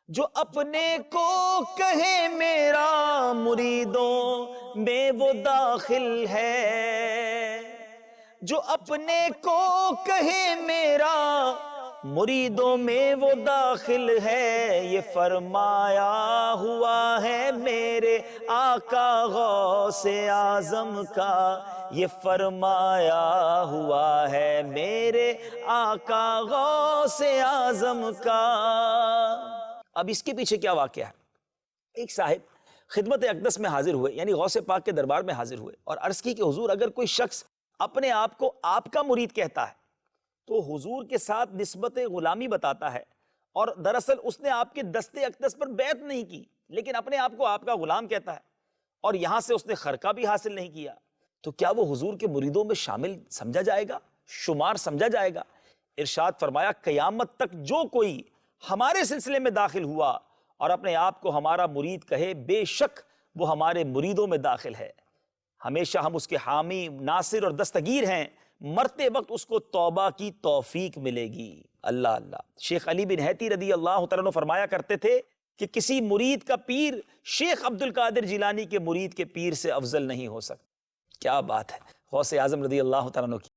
جو اپنے کو کہے میرا مریدوں میں وہ داخل ہے، جو اپنے کو کہے میرا مریدوں میں وہ داخل ہے، یہ فرمایا ہوا ہے میرے آقا غوث اعظم کا، یہ فرمایا ہوا ہے میرے آقا غوث اعظم کا۔ اب اس کے پیچھے کیا واقعہ ہے؟ ایک صاحب خدمت اقدس میں حاضر ہوئے، یعنی غوث پاک کے دربار میں حاضر ہوئے، اور عرض کی کہ حضور اگر کوئی شخص اپنے آپ کو آپ کا مرید کہتا ہے تو حضور کے ساتھ نسبت غلامی بتاتا ہے، اور دراصل اس نے آپ کے دست اقدس پر بیعت نہیں کی لیکن اپنے آپ کو آپ کا غلام کہتا ہے، اور یہاں سے اس نے خرقہ بھی حاصل نہیں کیا، تو کیا وہ حضور کے مریدوں میں شامل سمجھا جائے گا، شمار سمجھا جائے گا؟ ارشاد فرمایا قیامت تک جو کوئی ہمارے سلسلے میں داخل ہوا اور اپنے آپ کو ہمارا مرید کہے، بے شک وہ ہمارے مریدوں میں داخل ہے، ہمیشہ ہم اس کے حامی، ناصر اور دستگیر ہیں، مرتے وقت اس کو توبہ کی توفیق ملے گی۔ اللہ اللہ۔ شیخ علی بن حیتی رضی اللہ تعالیٰ عنہ فرمایا کرتے تھے کہ کسی مرید کا پیر شیخ عبد القادر جیلانی کے مرید کے پیر سے افضل نہیں ہو سکتا۔ کیا بات ہے غوث اعظم رضی اللہ تعالیٰ عنہ کی۔